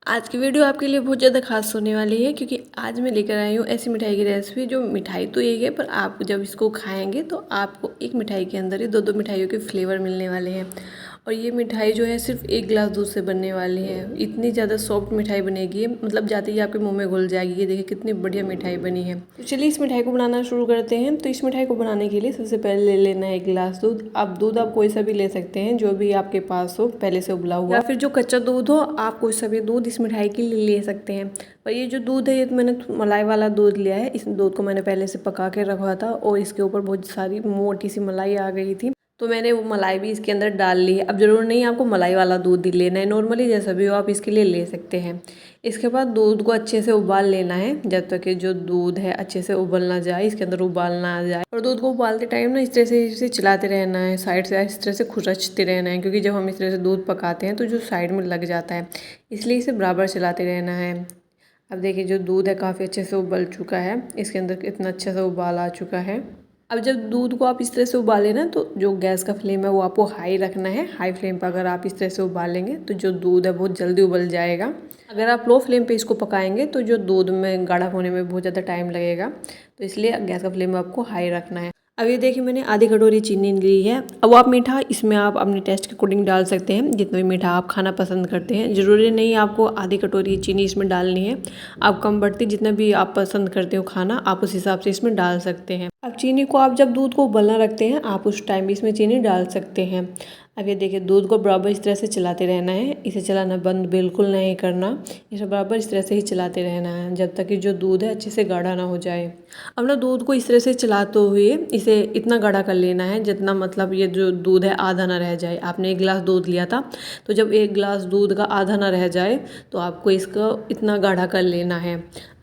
आज की वीडियो आपके लिए बहुत ज़्यादा खास होने वाली है क्योंकि आज मैं लेकर आई हूँ ऐसी मिठाई की रेसिपी। जो मिठाई तो एक है पर आप जब इसको खाएंगे तो आपको एक मिठाई के अंदर ही दो दो मिठाइयों के फ्लेवर मिलने वाले हैं। और ये मिठाई जो है सिर्फ एक गिलास दूध से बनने वाली है। इतनी ज़्यादा सॉफ्ट मिठाई बनेगी ये, मतलब जाते ही आपके मुंह में घुल जाएगी। ये देखिए कितनी बढ़िया मिठाई बनी है। तो चलिए इस मिठाई को बनाना शुरू करते हैं। तो इस मिठाई को बनाने के लिए सबसे पहले ले लेना है एक गिलास दूध। आप कोई सा भी ले सकते हैं जो भी आपके पास हो, पहले से उबला हुआ, या फिर जो कच्चा दूध हो। आप कोई सा भी दूध इस मिठाई के लिए ले सकते हैं। पर ये जो दूध है ये तो मैंने मलाई वाला दूध लिया है। इस दूध को मैंने पहले से पका के रखा था और इसके ऊपर बहुत सारी मोटी सी मलाई आ गई थी, तो मैंने वो मलाई भी इसके अंदर डाल ली है। अब ज़रूर नहीं आपको मलाई वाला दूध ही लेना है, नॉर्मली जैसा भी हो आप इसके लिए ले सकते हैं। इसके बाद दूध को अच्छे से उबाल लेना है जब तक कि जो दूध है अच्छे से उबल ना जाए, इसके अंदर उबाल ना आ जाए। और दूध को उबालते टाइम ना इस तरह से इसे चलाते रहना है, साइड से इस तरह से खुरचते रहना है, क्योंकि जब हम इस तरह से दूध पकाते हैं तो जो साइड में लग जाता है, इसलिए इसे बराबर चलाते रहना है। अब देखिए जो दूध है काफ़ी अच्छे से उबल चुका है, इसके अंदर कितना अच्छा सा उबाल आ चुका है। अब जब दूध को आप इस तरह से उबालें ना तो जो गैस का फ्लेम है वो आपको हाई रखना है। हाई फ्लेम पर अगर आप इस तरह से उबालेंगे तो जो दूध है बहुत जल्दी उबल जाएगा। अगर आप लो फ्लेम पे इसको पकाएंगे तो जो दूध में गाढ़ा होने में बहुत ज़्यादा टाइम लगेगा, तो इसलिए गैस का फ्लेम आपको हाई रखना है। अब ये देखिए मैंने आधी कटोरी चीनी ली है। अब आप मीठा इसमें आप अपने टेस्ट के अकॉर्डिंग डाल सकते हैं, जितना भी मीठा आप खाना पसंद करते हैं। ज़रूरी नहीं आपको आधी कटोरी चीनी इसमें डालनी है। आप कम बढ़ती जितना भी आप पसंद करते हो खाना, आप उस हिसाब से इसमें डाल सकते हैं। अब चीनी को आप जब दूध को उबलना रखते हैं आप उस टाइम भी इसमें चीनी डाल सकते हैं। अब ये देखिए दूध को बराबर इस तरह से चलाते रहना है। इसे चलाना बंद बिल्कुल नहीं करना, इसे बराबर इस तरह से ही चलाते रहना है जब तक कि जो दूध है अच्छे से गाढ़ा ना हो जाए। अब ना दूध को इस तरह से चलाते हुए इसे इतना गाढ़ा कर लेना है जितना, मतलब ये जो दूध है आधा ना रह जाए। आपने एक गिलास दूध लिया था तो जब एक गिलास दूध का आधा ना रह जाए तो आपको इसको इतना गाढ़ा कर लेना है।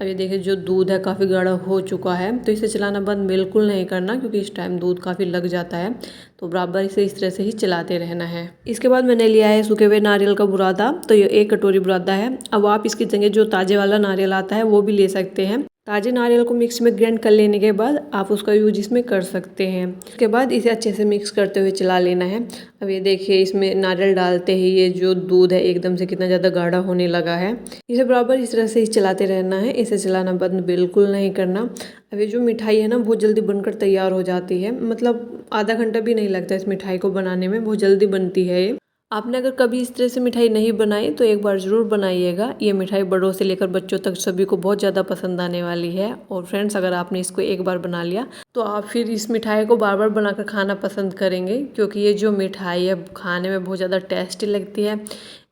अब ये देखिए जो दूध है काफ़ी गाढ़ा हो चुका है, तो इसे चलाना बंद बिल्कुल नहीं करना, क्योंकि इस टाइम दूध काफ़ी लग जाता है। तो बराबर इसे इस तरह से ही चलाते रहना है। इसके बाद मैंने लिया है सूखे हुए नारियल का बुरादा। तो ये एक कटोरी बुरादा है। अब आप इसकी जगह जो ताजे वाला नारियल आता है वो भी ले सकते हैं। ताजे नारियल को मिक्स में ग्राइंड कर लेने के बाद आप उसका यूज इसमें कर सकते हैं। उसके बाद इसे अच्छे से मिक्स करते हुए चला लेना है। अब ये देखिए इसमें नारियल डालते ही ये जो दूध है एकदम से कितना ज़्यादा गाढ़ा होने लगा है। इसे बराबर इस तरह से ही चलाते रहना है, इसे चलाना बंद बिल्कुल नहीं करना। अब ये जो मिठाई है ना बहुत जल्दी बनकर तैयार हो जाती है, मतलब आधा घंटा भी नहीं लगता इस मिठाई को बनाने में, बहुत जल्दी बनती है ये। आपने अगर कभी इस तरह से मिठाई नहीं बनाई तो एक बार ज़रूर बनाइएगा। ये मिठाई बड़ों से लेकर बच्चों तक सभी को बहुत ज़्यादा पसंद आने वाली है। और फ्रेंड्स अगर आपने इसको एक बार बना लिया तो आप फिर इस मिठाई को बार बार बनाकर खाना पसंद करेंगे, क्योंकि ये जो मिठाई है खाने में बहुत ज़्यादा टेस्टी लगती है।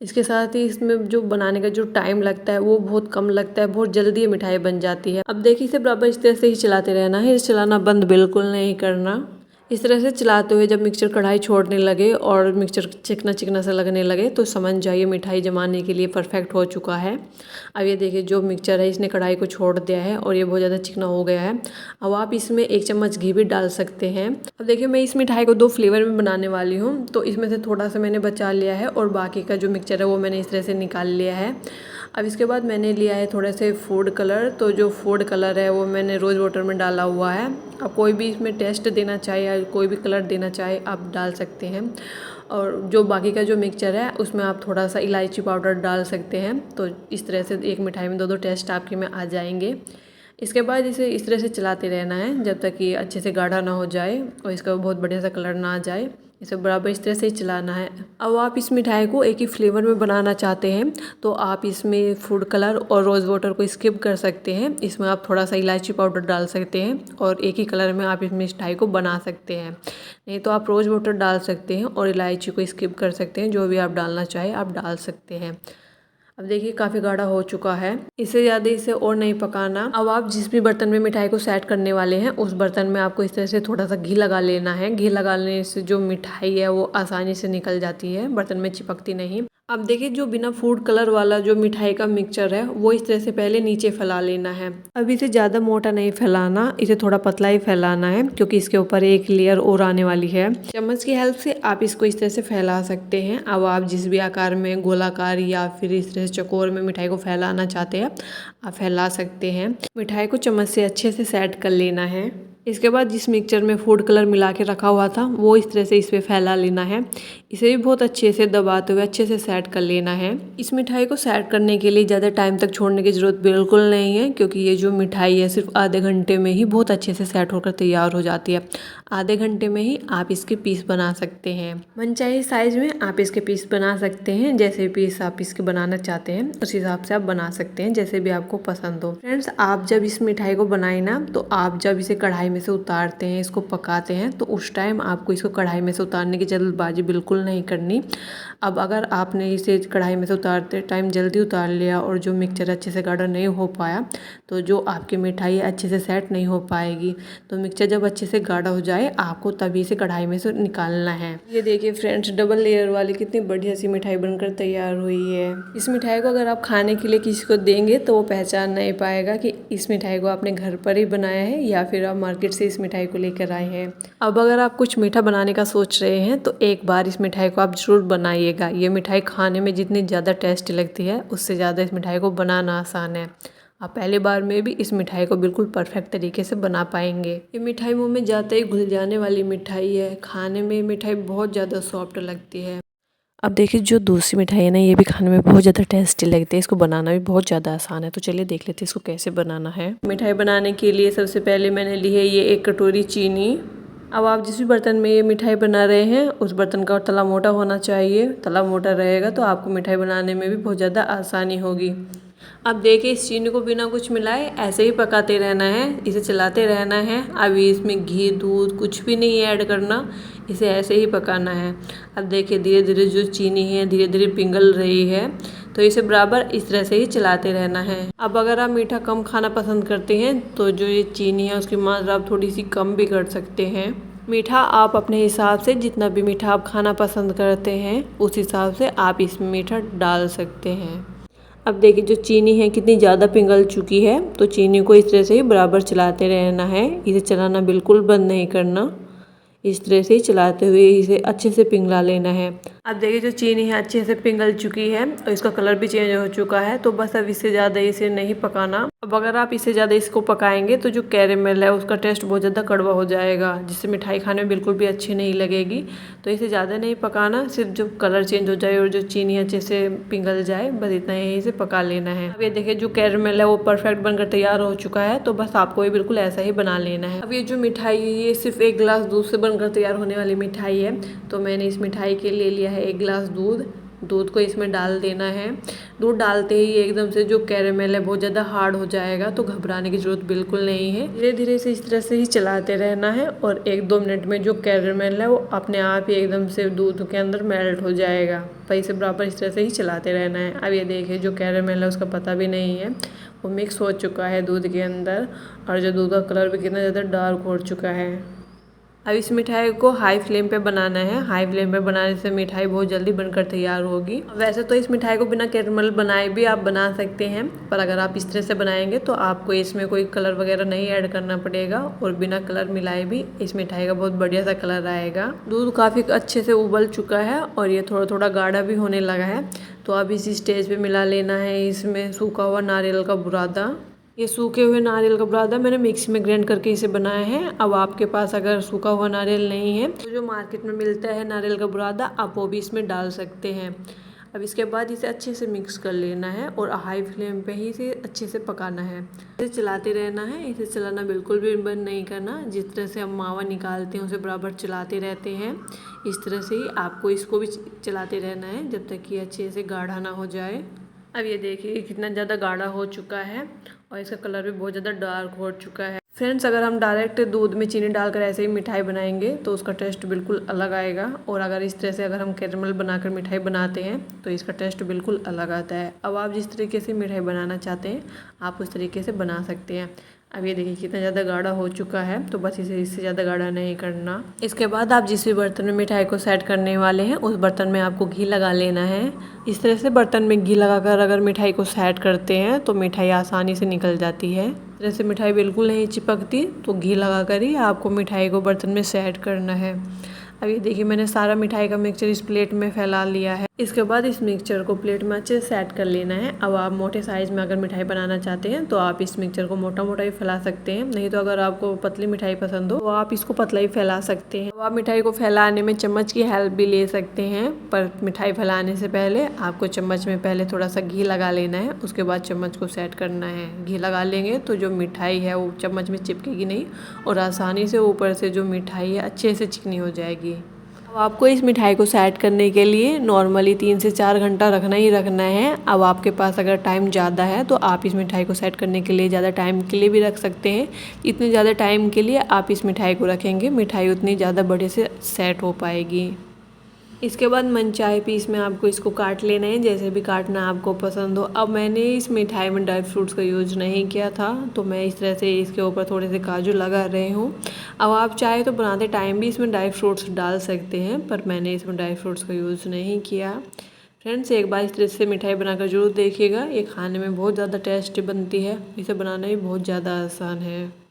इसके साथ ही इसमें जो बनाने का जो टाइम लगता है वो बहुत कम लगता है, बहुत जल्दी ये मिठाई बन जाती है। अब देखिए इसे बराबर इस तरह से ही चलाते रहना है, इसे चलाना बंद बिल्कुल नहीं करना। इस तरह से चलाते हुए जब मिक्सचर कढ़ाई छोड़ने लगे और मिक्सचर चिकना चिकना सा लगने लगे तो समझ जाइए मिठाई जमाने के लिए परफेक्ट हो चुका है। अब ये देखिए जो मिक्सचर है इसने कढ़ाई को छोड़ दिया है और ये बहुत ज़्यादा चिकना हो गया है। अब आप इसमें एक चम्मच घी भी डाल सकते हैं। अब देखिए मैं इस मिठाई को 2 फ्लेवर में बनाने वाली हूँ, तो इसमें से थोड़ा सा मैंने बचा लिया है और बाकी का जो मिक्सचर है वो मैंने इस तरह से निकाल लिया है। अब इसके बाद मैंने लिया है थोड़े से फूड कलर। तो जो फूड कलर है वो मैंने रोज़ वाटर में डाला हुआ है। आप कोई भी इसमें टेस्ट देना चाहे या कोई भी कलर देना चाहे आप डाल सकते हैं। और जो बाकी का जो मिक्सचर है उसमें आप थोड़ा सा इलायची पाउडर डाल सकते हैं। तो इस तरह से एक मिठाई में 2 टेस्ट आपके में आ जाएंगे। इसके बाद इसे इस तरह से चलाते रहना है जब तक ये अच्छे से गाढ़ा ना हो जाए और इसका बहुत बढ़िया सा कलर ना आ जाए। इसे बराबर इस तरह से ही चलाना है। अब आप इस मिठाई को एक ही फ्लेवर में बनाना चाहते हैं तो आप इसमें फूड कलर और रोज़ वाटर को स्किप कर सकते हैं। इसमें आप थोड़ा सा इलायची पाउडर डाल सकते हैं और एक ही कलर में आप इस मिठाई को बना सकते हैं। नहीं तो आप रोज़ वाटर डाल सकते हैं और इलायची को स्किप कर सकते हैं। जो भी आप डालना चाहें आप डाल सकते हैं। अब देखिए काफ़ी गाढ़ा हो चुका है, इससे ज़्यादा इसे और नहीं पकाना। अब आप जिस भी बर्तन में मिठाई को सेट करने वाले हैं उस बर्तन में आपको इस तरह से थोड़ा सा घी लगा लेना है। घी लगाने से जो मिठाई है वो आसानी से निकल जाती है, बर्तन में चिपकती नहीं। अब देखिए जो बिना फूड कलर वाला जो मिठाई का मिक्सचर है वो इस तरह से पहले नीचे फैला लेना है। अब इसे ज़्यादा मोटा नहीं फैलाना, इसे थोड़ा पतला ही फैलाना है, क्योंकि इसके ऊपर एक लेयर और आने वाली है। चम्मच की हेल्प से आप इसको इस तरह से फैला सकते हैं। अब आप जिस भी आकार में, गोलाकार या फिर इस तरह से चौकोर में मिठाई को फैलाना चाहते हैं आप फैला सकते हैं। मिठाई को चम्मच से अच्छे से सेट कर लेना है। इसके बाद जिस मिक्सचर में फूड कलर मिला के रखा हुआ था वो इस तरह से इस पे फैला लेना है। इसे भी बहुत अच्छे से दबाते हुए अच्छे से सेट कर लेना है। इस मिठाई को सेट करने के लिए ज़्यादा टाइम तक छोड़ने की ज़रूरत बिल्कुल नहीं है, क्योंकि ये जो मिठाई है सिर्फ आधे घंटे में ही बहुत अच्छे से सेट होकर तैयार हो जाती है। आधे घंटे में ही आप इसके पीस बना सकते हैं। मनचाहे साइज में आप इसके पीस बना सकते हैं। जैसे पीस आप इसके बनाना चाहते हैं उस हिसाब से आप बना सकते हैं, जैसे भी आपको पसंद हो। फ्रेंड्स, आप जब इस मिठाई को बनाए ना, तो आप जब इसे कढ़ाई में से उतारते हैं, इसको पकाते हैं, तो उस टाइम आपको इसको कढ़ाई में से उतारने की जल्दबाजी बिल्कुल नहीं करनी। अब अगर आपने इसे कढ़ाई में से उतारते टाइम जल्दी उतार लिया और जो मिक्सचर अच्छे से गाढ़ा नहीं हो पाया, तो जो आपकी मिठाई है अच्छे से सेट नहीं हो पाएगी। तो मिक्सचर जब अच्छे से गाढ़ा हो जाए आपको तभी से कढ़ाई में से निकालना है। ये देखिए फ्रेंड्स, डबल लेयर वाली कितनी बढ़िया सी मिठाई बनकर तैयार हुई है। इस मिठाई को अगर आप खाने के लिए किसी को देंगे तो वो पहचान नहीं पाएगा कि इस मिठाई को आपने घर पर ही बनाया है या फिर आप मार्केट से इस मिठाई को लेकर आए हैं। अब अगर आप कुछ मीठा बनाने का सोच रहे हैं तो एक बार इस मिठाई को आप जरूर बनाइएगा। ये मिठाई खाने में जितनी ज़्यादा टेस्टी लगती है उससे ज़्यादा इस मिठाई को बनाना आसान है। आप पहली बार में भी इस मिठाई को बिल्कुल परफेक्ट तरीके से बना पाएंगे। ये मिठाई मुंह में जाते ही घुल जाने वाली मिठाई है। खाने में मिठाई बहुत ज़्यादा सॉफ्ट लगती है। अब देखिए जो दूसरी मिठाई है ना, ये भी खाने में बहुत ज़्यादा टेस्टी लगती है। इसको बनाना भी बहुत ज़्यादा आसान है। तो चलिए देख लेते हैं इसको कैसे बनाना है। मिठाई बनाने के लिए सबसे पहले मैंने ली है ये 1 कटोरी चीनी। अब आप जिस भी बर्तन में ये मिठाई बना रहे हैं उस बर्तन का तला मोटा होना चाहिए। तला मोटा रहेगा तो आपको मिठाई बनाने में भी बहुत ज़्यादा आसानी होगी। अब देखिए इस चीनी को बिना कुछ मिलाए ऐसे ही पकाते रहना है, इसे चलाते रहना है। अभी इसमें घी दूध कुछ भी नहीं ऐड करना, इसे ऐसे ही पकाना है। अब देखिए धीरे धीरे जो चीनी है धीरे धीरे पिघल रही है, तो इसे बराबर इस तरह से ही चलाते रहना है। अब अगर आप मीठा कम खाना पसंद करते हैं तो जो ये चीनी है उसकी मात्रा आप थोड़ी सी कम भी कर सकते हैं। मीठा आप अपने हिसाब से, जितना भी मीठा आप खाना पसंद करते हैं उस हिसाब से आप इसमें मीठा डाल सकते हैं। अब देखिए जो चीनी है कितनी ज़्यादा पिघल चुकी है, तो चीनी को इस तरह से ही बराबर चलाते रहना है। इसे चलाना बिल्कुल बंद नहीं करना, इस तरह से ही चलाते हुए इसे अच्छे से पिघला लेना है। अब देखिए जो चीनी है अच्छे से पिघल चुकी है और इसका कलर भी चेंज हो चुका है। तो बस अब इससे ज़्यादा इसे नहीं पकाना। अब अगर आप इससे ज़्यादा इसको पकाएंगे तो जो कैरेमल है उसका टेस्ट बहुत ज़्यादा कड़वा हो जाएगा, जिससे मिठाई खाने में बिल्कुल भी अच्छी नहीं लगेगी। तो इसे ज़्यादा नहीं पकाना, सिर्फ जो कलर चेंज हो जाए और जो चीनी अच्छे से पिघल जाए, बस इतना ही इसे पका लेना है। अब ये देखिए जो कैरेमल है वो परफेक्ट बनकर तैयार हो चुका है। तो बस आपको ये बिल्कुल ऐसा ही बना लेना है। अब ये जो मिठाई है ये सिर्फ 1 गिलास दूध से बनकर तैयार होने वाली मिठाई है। तो मैंने इस मिठाई के लिए लिया है 1 गिलास दूध को इसमें डाल देना है। दूध डालते ही एकदम से जो कैरेमल है बहुत ज़्यादा हार्ड हो जाएगा, तो घबराने की ज़रूरत बिल्कुल नहीं है। धीरे धीरे से इस तरह से ही चलाते रहना है और 1-2 मिनट में जो कैरेमल है वो अपने आप ही एकदम से दूध के अंदर मेल्ट हो जाएगा। पर इसे बराबर इस तरह से ही चलाते रहना है। अब ये देखिए जो कैरेमल है उसका पता भी नहीं है, वो मिक्स हो चुका है दूध के अंदर, और जो दूध का कलर भी कितना ज़्यादा डार्क हो चुका है। अब इस मिठाई को हाई फ्लेम पे बनाना है। हाई फ्लेम पे बनाने से मिठाई बहुत जल्दी बनकर तैयार होगी। वैसे तो इस मिठाई को बिना कैरेमल बनाए भी आप बना सकते हैं, पर अगर आप इस तरह से बनाएंगे तो आपको इसमें कोई कलर वगैरह नहीं ऐड करना पड़ेगा और बिना कलर मिलाए भी इस मिठाई का बहुत बढ़िया सा कलर आएगा। दूध काफ़ी अच्छे से उबल चुका है और ये थोड़ा थोड़ा गाढ़ा भी होने लगा है। तो अब इसी स्टेज पर मिला लेना है इसमें सूखा हुआ नारियल का बुरादा। ये सूखे हुए नारियल का बुरादा मैंने मिक्सी में ग्राइंड करके इसे बनाया है। अब आपके पास अगर सूखा हुआ नारियल नहीं है तो जो मार्केट में मिलता है नारियल का बुरादा, आप वो भी इसमें डाल सकते हैं। अब इसके बाद इसे अच्छे से मिक्स कर लेना है और हाई फ्लेम पे ही इसे अच्छे से पकाना है। इसे चलाते रहना है, इसे चलाना बिल्कुल भी बंद नहीं करना। जिस तरह से हम मावा निकालते हैं उसे बराबर चलाते रहते हैं, इस तरह से ही आपको इसको भी चलाते रहना है जब तक कि अच्छे से गाढ़ा ना हो जाए। अब ये देखिए कितना ज़्यादा गाढ़ा हो चुका है और इसका कलर भी बहुत ज़्यादा डार्क हो चुका है। फ्रेंड्स, अगर हम डायरेक्ट दूध में चीनी डालकर ऐसे ही मिठाई बनाएंगे तो उसका टेस्ट बिल्कुल अलग आएगा, और अगर इस तरह से अगर हम कैरेमल बनाकर मिठाई बनाते हैं तो इसका टेस्ट बिल्कुल अलग आता है। अब आप जिस तरीके से मिठाई बनाना चाहते हैं आप उस तरीके से बना सकते हैं। अब ये देखिए कितना ज़्यादा गाढ़ा हो चुका है, तो बस इसे इससे ज़्यादा गाढ़ा नहीं करना। इसके बाद आप जिस भी बर्तन में मिठाई को सेट करने वाले हैं उस बर्तन में आपको घी लगा लेना है। इस तरह से बर्तन में घी लगाकर अगर मिठाई को सेट करते हैं तो मिठाई आसानी से निकल जाती है। इस तरह से मिठाई बिल्कुल नहीं चिपकती, तो घी लगाकर ही आपको मिठाई को बर्तन में सेट करना है। अब ये देखिए मैंने सारा मिठाई का मिक्सचर इस प्लेट में फैला लिया है। इसके बाद इस मिक्सचर को प्लेट में अच्छे से सेट कर लेना है। अब आप मोटे साइज़ में अगर मिठाई बनाना चाहते हैं तो आप इस मिक्सचर को मोटा मोटा ही फैला सकते हैं, नहीं तो अगर आपको पतली मिठाई पसंद हो तो आप इसको पतला ही फैला सकते हैं। तो आप मिठाई को फैलाने में चम्मच की हेल्प भी ले सकते हैं, पर मिठाई फैलाने से पहले आपको चम्मच में पहले थोड़ा सा घी लगा लेना है, उसके बाद चम्मच को सेट करना है। घी लगा लेंगे तो जो मिठाई है वो चम्मच में चिपकेगी नहीं और आसानी से ऊपर से जो मिठाई है अच्छे से चिकनी हो जाएगी। अब आपको इस मिठाई को सेट करने के लिए नॉर्मली 3 से 4 घंटा रखना ही रखना है। अब आपके पास अगर टाइम ज़्यादा है तो आप इस मिठाई को सेट करने के लिए ज़्यादा टाइम के लिए भी रख सकते हैं। इतने ज़्यादा टाइम के लिए आप इस मिठाई को रखेंगे, मिठाई उतनी ज़्यादा बढ़िया से सेट हो पाएगी। इसके बाद मनचाहे पीस में आपको इसको काट लेना है, जैसे भी काटना आपको पसंद हो। अब मैंने इस मिठाई में ड्राई फ्रूट्स का यूज़ नहीं किया था, तो मैं इस तरह से इसके ऊपर थोड़े से काजू लगा रही हूँ। अब आप चाहे तो बनाते टाइम भी इसमें ड्राई फ्रूट्स डाल सकते हैं, पर मैंने इसमें ड्राई फ्रूट्स का यूज़ नहीं किया। फ्रेंड्स, एक बार इस तरह से मिठाई बनाकर ज़रूर देखिएगा, ये खाने में बहुत ज़्यादा टेस्टी बनती है, इसे बनाना भी बहुत ज़्यादा आसान है।